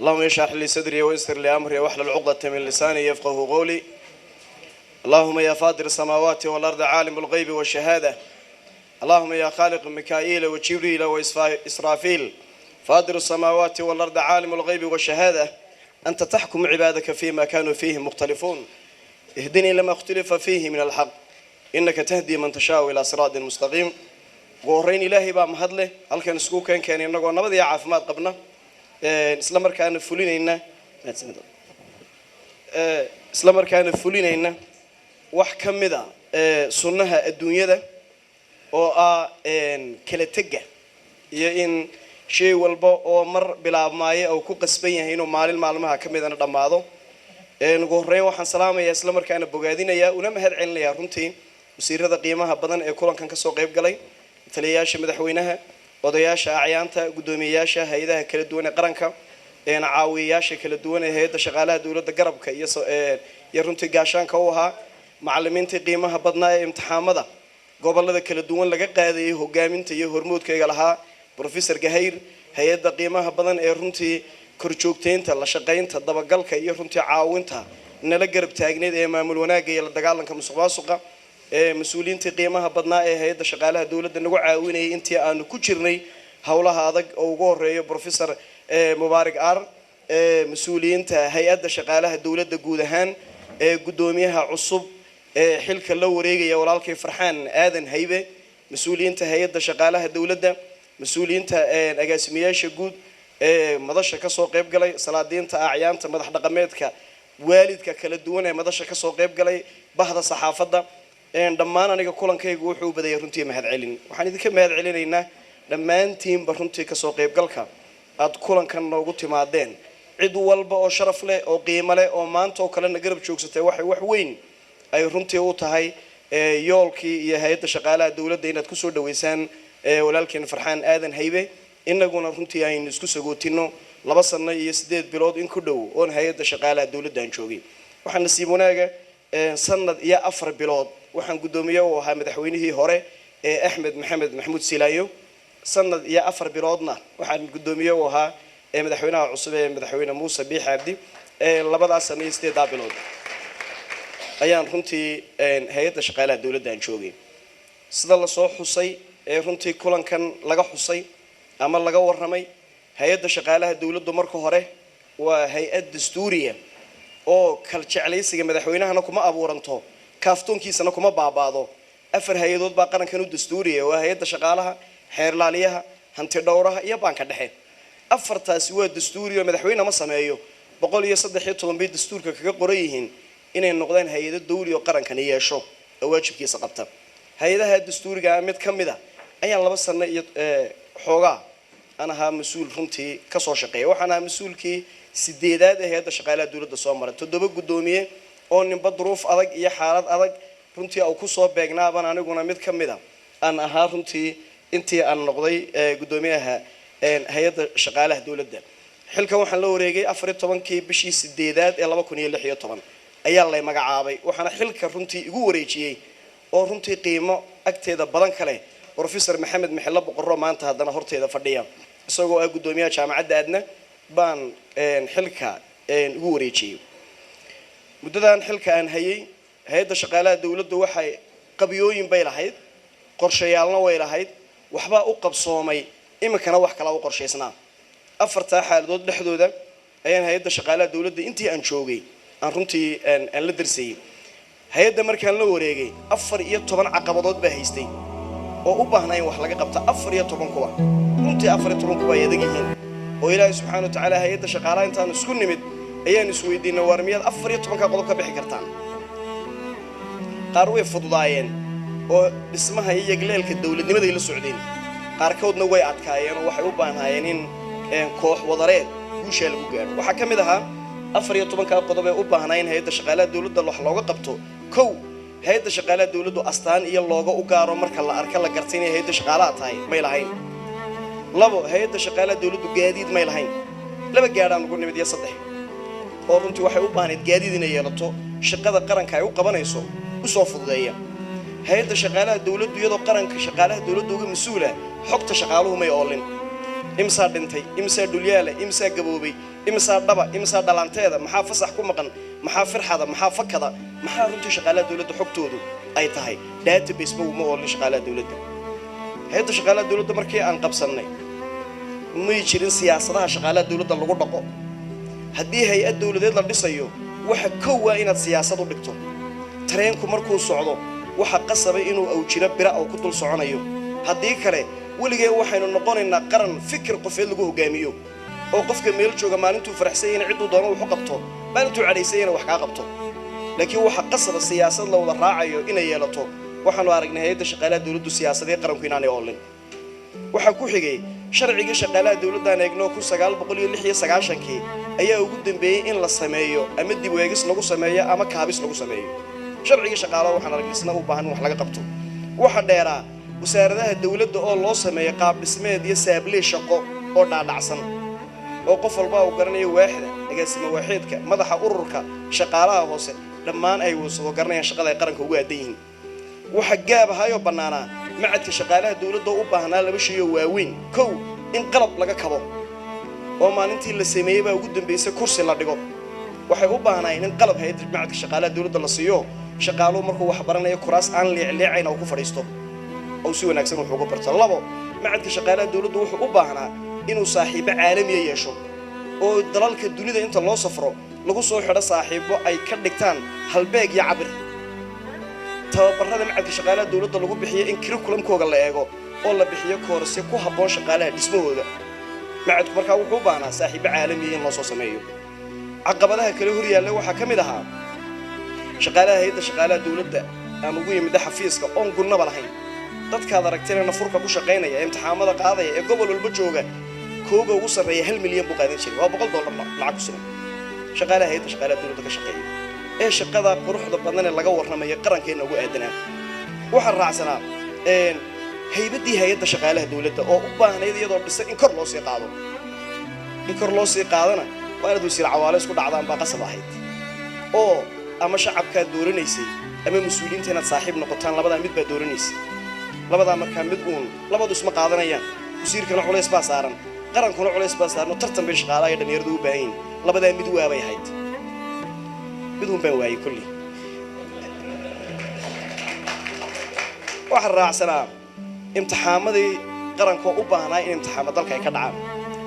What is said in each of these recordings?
اللهم اشرح لي صدري ويسر لي أمري واحلل عقدة من لساني يفقه قولي. اللهم يا فاطر السماوات والأرض عالم الغيب والشهادة، اللهم يا خالق ميكائيل وجبريل وإسرافيل فاطر السماوات والأرض عالم الغيب والشهادة، أنت تحكم عبادك فيما كانوا فيه مختلفون، اهدني لما اختلف فيه من الحق إنك تهدي من تشاء إلى صراط مستقيم. وهرين إلهي بام هدله هل كان سكوك كان ينقو نبضي عافمات قبنا إسلام كان فلين إسلام كان فلين وحكم ذا سنها الدنيا ذا أو كلا تجة يعني شيء والبا أو مر بلا ماي أو كوك سبيه هنا مال المعلومة كم ذا ندماده نقول وحن سلام يا إسلام كان بوجادين يا ونما هاد عين لي رنتي وسير هذا قيمها بدن كلن كان كسوق قيب قلي تلياش مدحوينها وضياش أعيانته قدومياش هيدا كل دون قرنك عاوياش كل دون هيدا شغالة دولة قربك يرنتي قاشان كوها معلمين قيمها بدنا امتحان قبل ذا كل دون لقى قاضي هو جامين تيه هرمود كيجلها بروفيسور جهير هيدا قيمها بدن يرنتي كرجوكتين تلا شقين تدبقل كي يرنتي عاونتها نلقرب تاجنيد إمام الوناقي يلا دجالن كمسقوا سقة مسؤولين تقيمها بدنا هيدا شغالها دولة النجوع عاوني أنت أنا كشرني حولها هذا أو جور بروفيسور مبارك مسؤولين هيدا شغالها دولة جودهان قدوميها عصب حلك اللو ريجي ولالك فرحان آذن هيبة مسؤولين هيدا شغالها دولة مسؤولين أجاسمياش جود مدرسة كسوق قيب قلي صلادين أعيان مدح رقميتك والدك كلا دون مدرسة كسوق قيب قلي بهذا صحافة دمان أنا كلن كي يقولوا بدي يرنتي مهد علين وحنا ذيك مهد علين إنه لما أنتم برنتي كسوق قيب قلك أد كلن كان نوقتي مع الدين عدو والبا أو شرف له أو قيمة له أو ما أنتوا كلن نقرب شوك ستوحي وحوين أي رنتي وتهاي يولكي يهيد شغالة دولة دينا تكسر دويسان ولكن فرحان آذن هيبة إن قلنا رنتي هاي نسكس قوتينه لبصنا يسدد بلاد إن كله أون هيد شغالة دولة دانشوي وحنا نسيبوناجا سند يا أفر بلاد وحن قدوميه وها مدحوينه هوري أحمد محمد محمود سيلايو سند يا أفر بلادنا وحن قدوميه وها مدحوينه عصبة مدحوينه موسى بيح عبدي لبضع سنة يستدد بلاد أيام رنتي هيد شغالة دولة دانشوي سيد الله صوح حسي رنتي كلن كان لقى حسي أما لقى ورمي هيد شغالة دولة دمركو هوري وهيئة دستورية أو كالشعليسي مدحوينها أنا كم أبو رنتو كافتون كيس أنا كم بعضه أفر هيدود باقنا كانوا دستورية وهيئة شغالها حير لاليها هنتي دورها يبان كده أفر تسوية دستورية مدحوينها ما سمعيو بقول يصدق حيتهم بيد دستور كقريهن إن النقدين هيئة الدولة وقرن كان يشوا واجب كيس قبته هيئة الدستور جامد كم ده أي الله بس أنا حوجا أنا ها مسؤول رنتي كسر شقية وحنا مسؤول كي سديدات هيدا شغالة دولة الصومالية تدوب قدومية أو نبضروف أذق يا حالات أذق رنتي أو كسر بيجنا بنا أنا قلنا ميت كم ده أنا ها رنتي أنتي أنا نقضي قدومية هيدا شغالة دولة ده حلك وحنا لو رجع أفرد طبعا كي بشي سديدات يلا بكون يلي حياة طبعا أي الله مجعابي وحنا حلك رنتي جوريجي أو رنتي قيمة أكتر بدن كله بروفيسور محمد محلب قرر ما أنت هذا نهرت هذا فرديا سووا قدومية جامعة عدنا بان حلكة جوريجي مدة حلكة هي هيدا شغالات دولة وحي قبيوين بيلهيد قرشيالنا ويلهيد وحبا أقب صومي إما كان وح كلا وقرشي سنا أفرتاح على ضد الحدود أيان هيدا شغالات دولة أنتي أنشوجي أن رنتي أن لدرسي هيدا مركان لو ريجي أفر إيه طبعا عقبات بهيستي أو أبهنا wax laga qabta 4 kuwa runtii 4 kuwa yadagiin oo Ilaahay subhanahu wa ta'ala hay'adda shaqaalaha intaan isku nimid ayaan isweydiinay warmiyad 4 qodob ka bixi kartaan qaar way fududaayeen oo dhismaha iyo galeelka dawladnimada ay la socdeen qaarkoodna way adkaayeen oo waxay u baahnayeen in koox wadareed guusha lagu gaaro waxa kamid ahaa 4 qodob ee u baahnayeen hay'adda shaqaalaha dawladda wax looga qabto kow هيدا شغالة دولته أستان يلوجا وقارو مركل لا أركل لا قرتيني هيدا شغالات هاي ما يلهين لبو هيدا شغالة دولته جديد ما يلهين لما جاران نقول نبدي صدق أو أنت واحد وبانت جديد يلتو شقة قرن كاي وقبنا يسوع وصوف ضيّة هيدا شغالة دولته يدو قرن كشغالة دولته مسؤولة حقت شغاله ما يقولين imsaa dhintay imsaa dhulyaala imsaa gaboobay imsaa dhaba imsaa dhalanteeda maxaa fasax ku maqan maxaa firxada maxaa fakada maxaa runtii shaqaalaha dawladda xogtoodu ay tahay database ma uma oolin shaqaalaha dawladda hay'adda shaqaalaha dawladda markii aan qabsannay may jirin siyaasadaha shaqaalaha dawladda lagu dhaqo haddii hay'ad dawladeed la dhisayo waxa kow waa inaad siyaasad u dhigto tareenku markuu socdo waxa qasabay inuu awjiro bira oo ku dul soconayo haddii kale weligeen waxaynu noqonaynaa qaran fikir qofeed lagu hogaamiyo oo qofka meel jooga maalintuu faraxsan yahay ciduu doono wuxuu qabto maalintuu cadhaysan yahay wax ka qabto laakiin waxa qasaba siyaasad la wada raacayo inay yeelato waxaanu aragnay hay'adda shaqaalaha dawladdu siyaasadee qaranku inaanay oolin waxa ku xigay sharciga shaqaalaha dawladda aan eegno 1996 ayaa ugu dambeeyay in la sameeyo ama dib u eegis lagu sameeyo ama kaabis lagu sameeyo sharciga shaqaalaha waxaan aragnay isna u baahan wax laga qabto waxa dheeraa wasaaradaha dawladda oo loo sameeyo qaab dhismeed iyo saabley shaqo oo dhaadhacsan oo qof walba uu garanayo waaxda agaasima waaxeedka madaxa ururka shaqaalaha hoose dhammaan ay wada garanayaan shaqada ay qaranka ugu aadan yihiin waxa gaab ahayo banaana macadka shaqaalaha dawladda u baahnaa laba shay oo waaweyn kow in qalab laga kabo oo maalintii la sameeyay baa ugu dambeysay kursi la dhigo waxay u baahnaayeen in qalab hay'adda macadka shaqaalaha dawladda la siiyo shaqaaluhu markuu wax baranayo kuraas aan leecleecayn oo ku fadhiisto oo si wanaagsan wax uga barto labo macadka shaqaalaha dawladdu wuxuu u baahnaa inuu saaxiibo caalami yeesho oo dalalka dunida inta loo safro lagu soo xidho saaxiibo ay ka dhigtaan halbeeg iyo cabir tababarrada macadka shaqaalaha dawladda lagu bixiyo in curriculum-kooga la eego oo la bixiyo koorse ku habboon shaqaalaha dhismahooda macadku markaa wuxuu u baahnaa saaxiibo caalami in loo soo sameeyo caqabadaha kale hor yaalla waxaa ka mid ahaa shaqaalaha hay'adda shaqaalaha dawladda aan ugu yimidda xafiiska oon gunnaba lahayn dadkaad aragtayna nafurka ku shaqaynaya imtixaamada qaadaya ee gobol walba jooga kooga ugu sarreeya 1 milyan buu qaadan jiray waa $100 lacag ku sugan shaqaalaha hay'adda shaqaalaha dawladda ka shaqeeya ee shaqada quruxda badan ee laga warramayo qarankeena ugu aadanaa waxa raacsanaa haybadii hay'adda shaqaalaha dawladda oo u baahnayd iyadoo dhisan in kor loo sii qaado in kor loo sii qaadana waa inaad wasiir cawaale isku dhacdaan baa qasab ahayd oo ama shacabka dooranaysay ama mas'uuliyiinta inaad saaxiib noqotaan labadaa mid baa dooranaysay labadaa markaa mid uun labadu isma qaadanayaan wasiirkana culays baa saaran qarankuna culays baa saaran tartan bay shaqaalaha iyo dhalinyaradu u baahan yihiin labadaa mid waabay ahayd mid uun baan waayay kulli waxa raacsanaa imtixaamadii qaranka u baahnaa in imtixaamada dalka ay ka dhacaan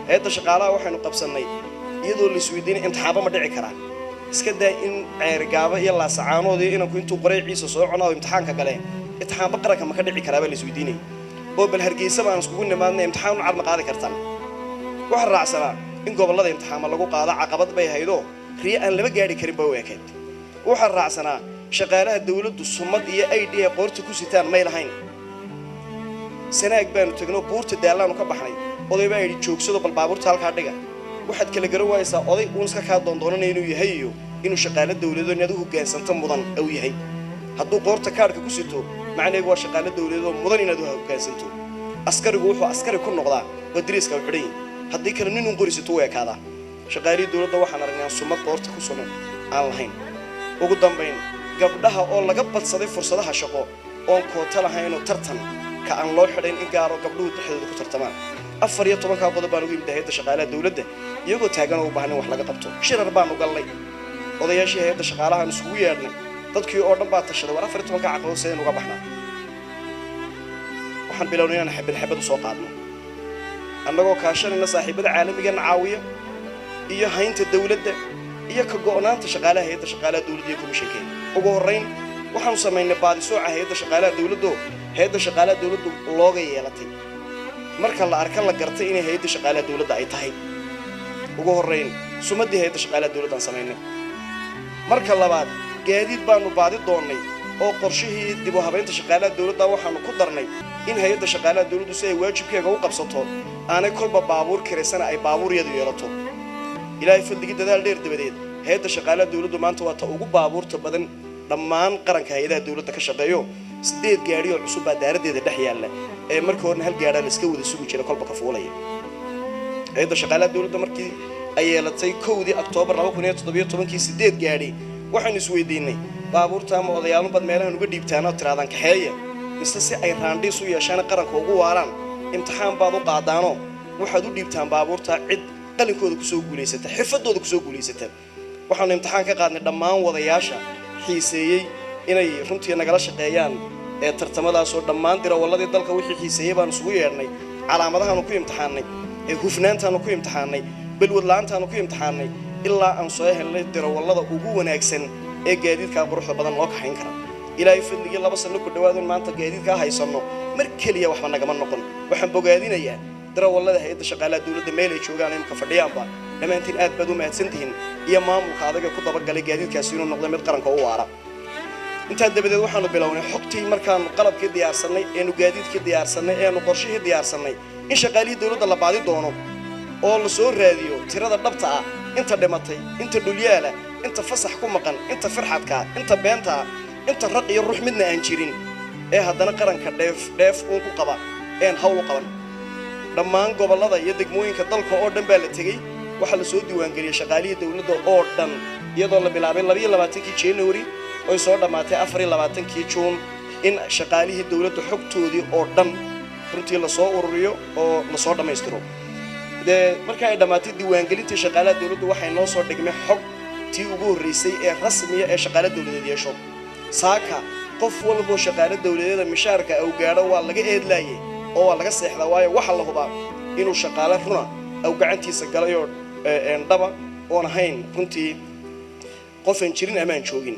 hay'adda shaqaalaha waxaynu qabsannay iyadoo la isweydiinay imtixaamo ma dhici karaa iska daa in ceergaaba iyo laasacaanood iyo inanku intuu qorayciisa soo cunaa imtixaanka gale imtixaanba qaranka ma ka dhici karaa baa la isweydiinay oo bal hargeysa baan iskugu nimaadnay imtixaan u carma qaadi kartaan waxa raacsanaa in gobollada imtixaama lagu qaado caqabad bay haydoo riya aan laba gaari karin baa u ekeed waxa raacsanaa shaqaalaha dawladdu sumad iyo ID ay qoorta ku sitaan may lahayn sanaag baanu tagno buurta daalaanu ka baxnay oday baa yidhi joogsado bal baabuurta halkaa dhiga waxaad kala garan waaysaa oday uun iska kaa doondoonanaya inuu yahay iyo inuu shaqaale dawladeed inaad u hoggaansanto mudan uu yahay hadduu qoorta kaadhka ku sito macnaheedu waa shaqaale dawladeed mudan inaad u hoggaansanto askarigu wuxuu askari ku noqdaa waa dariiska u xidhan haddii kale nin uun qorisito u ekaadaa shaqaalihii dawladda waxaan aragnaa sumad qoorta ku sugan aan lahayn ugu dambayn gabdhaha oo laga badsaday fursadaha shaqo oon koota lahaynoo tartan ka aan loo xidhayn in gaaro gabdhuhu dhexdooda ku tartamaan 14 qodob baan ugu yimid hay'adda shaqaalaha dawladda iyagoo taagan oo u baahan in wax laga qabto shirar baan u galnay odayaashii hay'adda shaqaalaha aan isugu yeedhnay dadkii oo dhan baa tashaday war 14 caqabad sideen uga baxnaa waxaan bilownay inaan xabad u soo qaadno annagoo kaashanayna saaxiibada caalamiga caawiya iyo haynta dawladda iyo ka go'naanta shaqaalaha hay'adda shaqaalaha dawladda iyo komishankeena ugu horreyn waxaan samaynay baadisooca hay'adda shaqaalaha dawladda hay'adda shaqaalaha dawladdu looga yeelatay marka la arka la gartay inay hay'adda shaqaalaha dawladda ay tahay ugu horreyn sumadii hay'adda shaqaalaha dawladda aan samaynay marka labaad gaadiid baanu baadi doonay oo qorshihii dib u habeynta shaqaalaha dawladda waxaanu ku darnay in hay'adda shaqaalaha dawladdu si ay waajibkeega u qabsato aanay kolba baabuur kireysana ay baabuuryadu yeelato ilaahay fadligii dadaal dheer dabadeed hay'adda shaqaalaha dawladdu maanta waa ta ugu baabuurta badan dhammaan qaranka hay'adaha dawladda ka shaqeeyo 8 gaari oo cusub baa daaradeeda dhex yaalla ee markii horena hal gaari la iska wada sugi jiray kolba ka fuulaya hay'adda shaqaalaha dawladda markii ay yeelatay 1 Oktoobar 2017 8 gaari waxaan isweydiinay baabuurta ama odayaal bad meelahan uga dhiibtaan oo tiraadaan kaxeeya mise si ay raandhiis u yeeshaan qaranka ugu waaraan imtixaan baad u qaadaano waxaad u dhiibtaan baabuurta cid qalinkooda ku soo guuleysata xirfadooda ku soo guuleysata waxaan imtixaan ka qaadnay dhammaan wadayaasha xiiseeyay inay runtii nagala shaqeeyaan ee tartamadaas oo dhammaan dirawalladii dalka wixii xiiseeyay baan isugu yeedhnay calaamadahaanu ku imtixaannay ee hufnaantaanu ku imtixaannay balwad la'aantaanu ku imtixaannay ilaa aan soo helnay dirawallada ugu wanaagsan ee gaadiidkaa quruxda badan loo kaxayn kara ilaahay fadligii 2 sano ku dhawaadun maanta gaadiidkaa haysanno mar keliya waxba nagama noqon waxaan bogaadinayaa dirawallada hay'adda shaqaalaha dawladda meel ay joogaan imka fadhiyaanba dhammaantiin aad baad u mahadsantihiin iyo maamulka adaga ku dabagalay gaadiidkaasi inuu noqdo mid qaranka u waara intaa dabadeed waxaanu bilownay xogtii markaanu qalabkii diyaarsanay eenu gaadiidkii diyaarsanay eenu qorshihii diyaarsanay in shaqaalihii dawladda la baadi doono oo la soo raadiyo tirada dhabta ah inta dhimatay inta dhulyaala inta fasax ku maqan inta farxadka inta beenta inta raq iyo ruux midna aan jirin ee haddana qaranka dheef uun ku qaba een hawl u qaban dhammaan gobollada iyo degmooyinka dalka oo dhan baa la tegey waxaa la soo diiwaangeliyey shaqaalihii dawladda oo dhan iyadoo la bilaabay 22 January oo soo dhamaatay 24 June in shaqaalihii dawladda xogtoodii oo dhan runtii la soo ururiyo oo la soo dhameystiro marka ay dhamaatay diiwaangelintii shaqaalaha dawladdu waxay noo soo dhigmay xog tii ugu horeysay ee rasmiga ee shaqaalaha dawladeed yeesho saaka qof walba shaqaalaha dawladeed mishaarka uu gaaro waa laga eedlaayay oo waa laga seexdaa waayo waxa la hubaa inuu shaqaale runa aw gacantiisa galayo dhaba oon ahayn runtii qofan jirin amaan joogin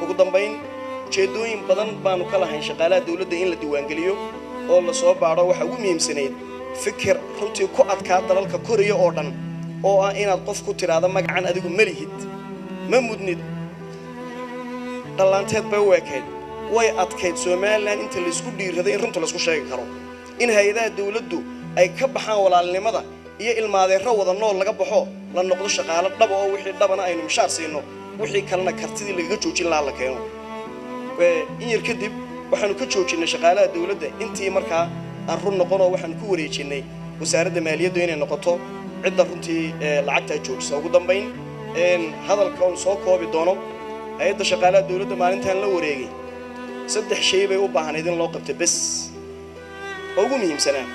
ugu dambayn jeedooyin badan baanu ka lahayn shaqaalaha dawladda in la diiwaangeliyo oo la soo baaro waxa ugu muhiimsanayd fikir runtii ku adkaa dalalka Korea oo dhan oo ah inaad qof ku tiraado magacan adigu malihid ma mudnid dhalanteed bay weekayd way adkayd Soomaaliland inta la isku dhiiraday in runta la isku sheegi karo in hay'adaha dawladdu ay ka baxaan walaalnimada iyo ilmaadeero wada nool laga baxo la noqdo shaqaale dhab oo wixii dhabana aynu mishaar siino wixii kalena kartidii laga joojin la keeno in yar kadib waxaanu ka joojinay shaqaalaha dawladda intii markaa aan run noqon oo waxaan ku wareejinay wasaaradda maaliyadda inay noqoto cidda runtii lacagta joogsa ugu dambayn hadalka oo soo koobi doono hay'adda shaqaalaha dawladda maalintan la wareegay 3 shay bay u baahnayd in loo qabto bas ugu muhiimsanaa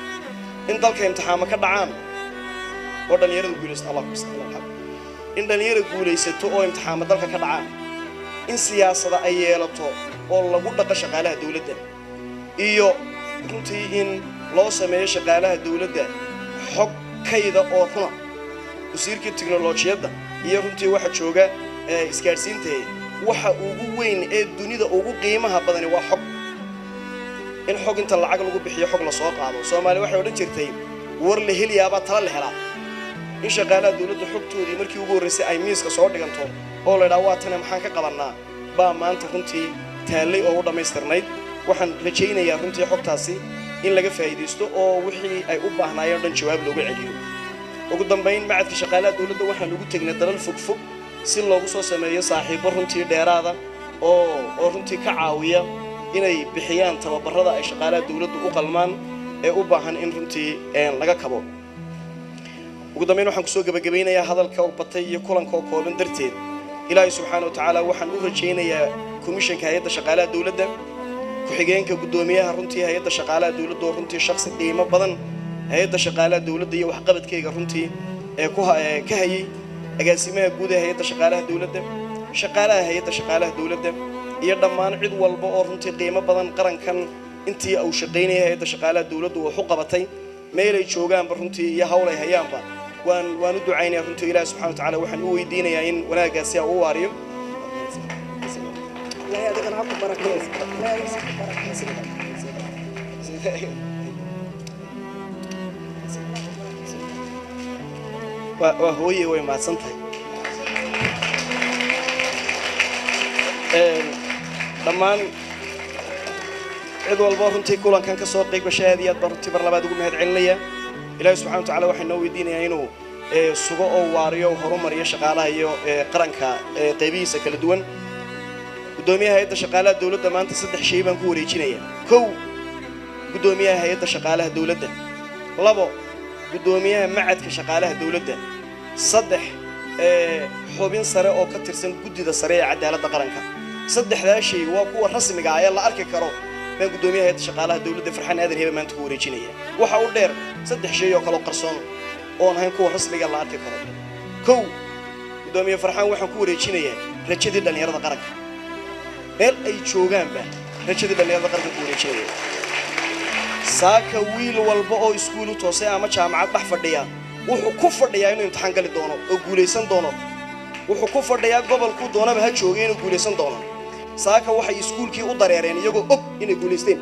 in dalka imtixaamo ka dhacaan oo dhalinyaradu guulaysto Allah subhanahu in dhalinyaradu guulaysato oo imtixaamo dalka ka dhacaan in siyaasadda ay yeelato oo lagu dhaqo shaqaalaha dawladda iyo runtii in loo sameeyo shaqaalaha dawladda xog kayda oo runa wasiirka tiknoolajiyadda iyo runtii waxa jooga isgaarsiinta waxa ugu weyn ee dunida ugu qiimaha badan waa xog in xog inta lacag lagu bixiyo xog la soo qaado Soomaali waxay odhan jirtay war la heliyaaba tala la helaa in shaqaalaha dawladda xogtoodii markii ugu horeysay ay miiska soo dhiganto oo la yiraahdo waa tan maxaan ka qabanaa baa maanta runtii taalay oo u dhameystirnayd waxaan rajaynayaa runtii xogtaasi in laga faa'iideysto oo wixii ay u baahnaayeen dhan jawaab loogu celiyo ugu dambayn macadka shaqaalaha dawladda waxaan ugu tagnay dalal fog si loogu soo sameeyo saaxiibo runtii dheeraada oo runtii ka caawiya inay bixiyaan tababarada ay shaqaalaha dawladdu u qalmaan ee u baahan in runtii laga kabo ugu dambayn waxaan ku soo gabagabeynayaa hadalka oo batay iyo kulanka oo kooban darteed ilaahay subxaanahu wa ta'aala waxaan u rajaynayaa komishanka hay'adda shaqaalaha dawladda ku-xigeenka gudoomiyaha runtii hay'adda shaqaalaha dawladda oo runtii shakhsi qiimo badan hay'adda shaqaalaha dawladda iyo waxqabadkeega runtii ka hayay agaasimaha guud ee hay'adda shaqaalaha dawladda shaqaalaha hay'adda shaqaalaha dawladda iyo dhammaan cid walba oo runtii qiimo badan qarankan intii uu shaqeynayay hay'adda shaqaalaha dawladda wuxuu qabatay meel ay joogaanba runtii iyo hawl ay hayaanba waan u ducaynayaa runtii ilaahay subxaanahu wa ta'aala waxaan u weydiinayaa in wanaagaasi uu waariyo وهوي وما سنتي dhammaan cid walba runtii kulankan ka soo qayb gashaadiyad barti barlabaad ugu mahad celinaya ilaahay subxaanahu wa ta'aala waxaan noo weydiinayaa inuu sugo oo waariyo horumariyo shaqaalaha iyo qaranka qaybihiisa kala duwan gudoomiyaha hay'adda shaqaalaha dawladda maanta 3 shay baan ku wareejinayaa 1 gudoomiyaha hay'adda shaqaalaha dawladda 2 gudoomiyaha macadka shaqaalaha dawladda 3 xubin sare oo ka tirsan guddida sare ee cadaaladda qaranka 3 shay waa kuwa rasmiga ah ee la arki karo baan gudoomiyaha hay'adda shaqaalaha dawladda Farxaan Aadan Hebe maanta ku wareejinaya waxa uu dheer saddex shay oo kala qarsoon oo aan ahayn kuwa rasmiga la arki karo kow gudoomiyaha Farxaan waxaan ku wareejinayaa rajadii dhalinyarada qaranka meel ay joogaanba rajadii dhalinyarada qaranka ku wareejinaya saaka wiil walba oo iskuul u toosay ama jaamacad dhex fadhiya wuxuu ku fadhiyaa inuu imtixaan gali doono oo guuleysan doono wuxuu ku fadhiyaa gobolku doonaba ha joogay inuu guuleysan doono saaka waxay iskuulkii u dareereen iyagoo og inay guuleysteen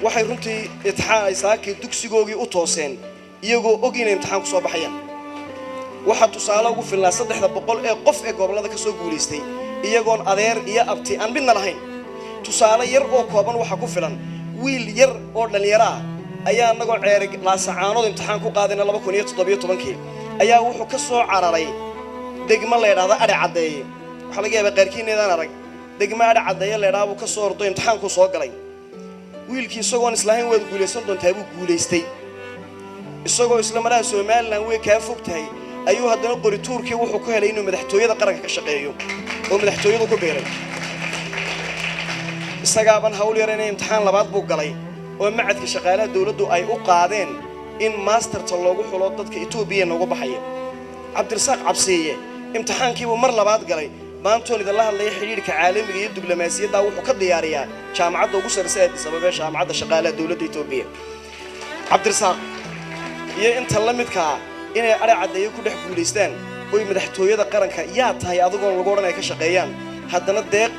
waxay runtii imtixaan ay saaka dugsigoogii u tooseen iyagoo og inay imtixaan ku soo baxayaan waxa tusaale ugu filnaa 300 ee qof ee gobolada ka soo guuleystay iyagoon adeer iyo abti aan midna lahayn tusaale yar oo kooban waxa ku filan wiil yar oo dhalinyaro ah ayaa anagoo ceerig laasacaanood imtixaan ku qaadayna 2017 ayaa wuxuu ka soo cararay degmo la yiraahdo Adhi Cadeeye waxa laga yaabaa qaarkiineedaan arag degmo Adhi Cadeeye la yiraahdo ka soo ordo imtixaan ku soo galay wiilkii isagoo islaahin wada guuleysan doontaa buu guuleystay isagoo isla maraa Soomaaliland way ka fogtahay ayuu haddana qori Turkiga wuxuu ku helay inuu madaxtooyada qaranka ka shaqeeyo oo madaxtooyadu ku beeray isagaaban hawl yar inay imtixaan labaad buu galay oo macadka shaqaalaha dawladdu ay u qaadeen in masterta loogu xulo dadka Itoobiya noogu baxaya Cabdirasaaq Cabsiye imtixaankii uu mar labaad galay maantoon idin la hadlay xiriirka caalamiga iyo diblomaasiyadda wuxuu ka diyaariyaa jaamacadda ugu sareysa ee sababay jaamacadda shaqaalaha dawladda Itoobiya Cabdirasaaq iyo inta la midka inay Adhi Cadeeye ku dhex guuleystaan oo madaxtooyada qaranka yaa tahay adigoo lagu oranay ka shaqeeyaan haddana deeq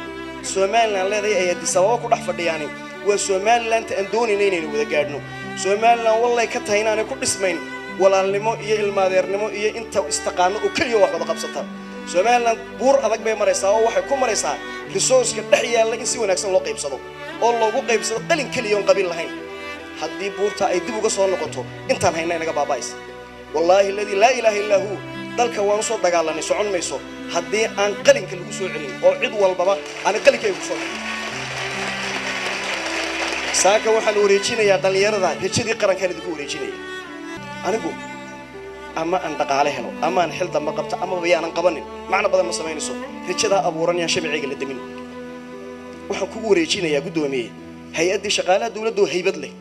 Soomaaliland leedahay ay sababo ku dhex fadhiyaan waa Soomaaliland aan doonayeen inay wada gaadhno Soomaaliland wallahi ka tahay inaan ku dhismayn walaalnimo iyo ilmaadeernimo iyo inta istaqaano oo kaliya wax wada qabsata Soomaaliland buur adag bay maraysaa oo waxay ku maraysaa resource-ka dhex yaalla in si wanaagsan loo qaybsado oo loogu qaybsado qalin kaliya oo qabiil lahayn haddii buurta ay dib uga soo noqoto intaan hayna inaga baabaaysa wallahi alladhi la ilaha illa hu dalka waan soo dagaalanay socon mayso haddii aan qalinka lagu soo celin oo cid walbaba aan qalinka ku soo saaka waxaan wareejinayaa dhalinyarada rajadii qaranka idinku wareejinaya anigu ama aan dhaqaale helo ama aan xil damba qabto ama bayaanan qabanin macna badan ma sameynayso rajada abuuran yaa shabciga la damin waxaan kugu wareejinayaa gudoomiye hay'adda shaqaalaha dawladdu haybad leh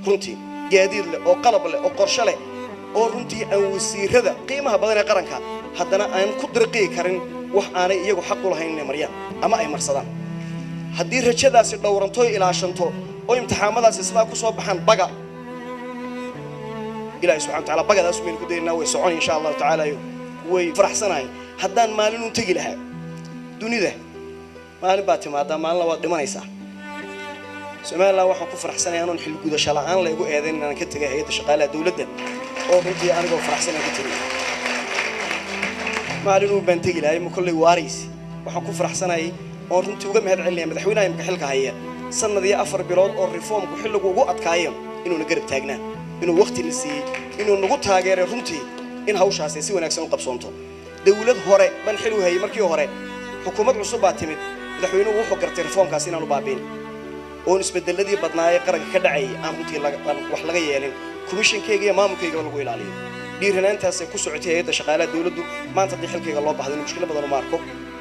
runtii gaadiid leh oo qalab leh oo qorshe leh oo runtii aan wasiirada qiimaha badan ee qaranka haddana aan ku dirqi karin wax aanay iyagu xaq u lahayn inay mariyaan ama ay marsadaan haddii rajadaasi dhowranto ilaashanto oo imtixaamadaasi sidaa ku soo baxaan baga ilaahay subhanahu wa ta'ala bagadaas meel ku deynaa way socon insha Allah ta'ala way faraxsanahay haddaan maalin u tagi lahaa dunida maalin baa timaada maalin waad dhimanaysaa Soomaaliland waxaan ku faraxsanahay inaan xil gudasho la'aan la igu eedeyn inaan ka tagay hay'adda shaqaalaha dawladda oo runtii aniga faraxsanahay ka tagay maalin uu baan tagi lahaa ma kulli waariis waxaan ku faraxsanahay oo runtii uga mahad celinaya madaxweynaha imka xilka haya sanadii 4 bilood oo reformku xilligu ugu adkaayo inuu na garab taagnaa inuu waqti la siiyay inuu nagu taageeray runtii in hawshaasi si wanaagsan u qabsoonto dawlad hore ban xil u hayay markii hore xukuumad cusub baa timid madaxweynuhu wuxuu gartay reformkaas inaan u baabin oo isbedeladii badnaayay qaranka ka dhacay aan runtii wax laga yeelin commissionkeyga iyo maamulkeyga lagu ilaaliyo dhiiranaantaas ay ku socotay hay'adda shaqaalaha dawladdu maanta xilkeyga loo baahday mushkil badan oo marko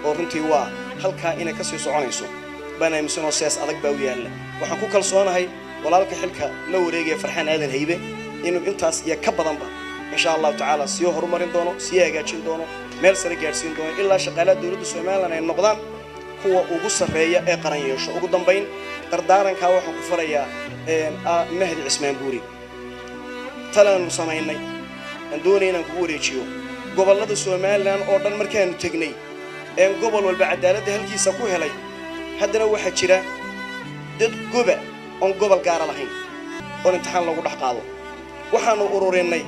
oo runtii waa halka inay ka sii soconayso bana imsano siyaas adag baa u yaala waxaan ku kalsoonahay walaalka xilka la wareegay Farxaan Aadan Hebe inuu intaas iyo ka badanba insha Allah ta'ala si horumarin doono si hagaajin doono meel sare gaarsiin doono ilaa shaqaalaha dawladda Soomaaliland ay noqdaan kuwa ugu sareeya ee qaran yeesho ugu dambeyn dardaaranka waxaan ku farayaa Mahdi Cismaan Buuri talaan sameeynay aan doonayna ku wareejiyo gobolada Soomaaliland oo dhan markaan tagnay gobol walba cadaaladda halkiisa ku helay haddana waxa jira dad goba on gobol gaar lahayn oo imtixaan lagu dhax qaado waxaanu ururinay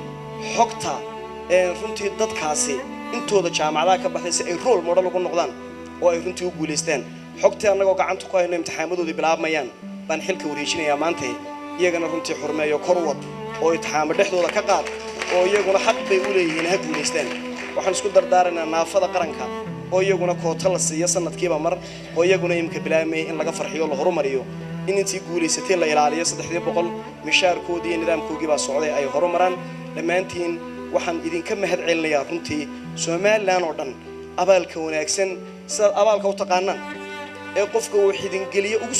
xogta runtii dadkaasi intooda jaamacadaha ka baxay si ay role model ugu noqdaan oo ay runtii u guuleystaan xogta anagoo gacanta ku hayno imtixaamadoodii bilaabmayaan baan xilka wareejinayaa maanta iyagana runtii xurmeeyo kor wad oo imtixaamo dhexdooda ka qaad oo iyaguna xaq bay u leeyihiin ha guuleystaan waxaan isku dardaaranaa naafada qaranka oo iyaguna koota la siiyo sanadkiiba mar oo iyaguna imka bilaamay in laga farxiyo la horumariyo in intii guuleysatay la ilaaliyo 300 mishaarkoodii iyo nidaamkoodii baa socday ay horumaraan dhammaantiin waxaan idinka mahad celinayaa runtii Soomaaliland oo dhan abaalka wanaagsan sida abaalka u taqaanaan ee qofka uu xidin geliyo ugu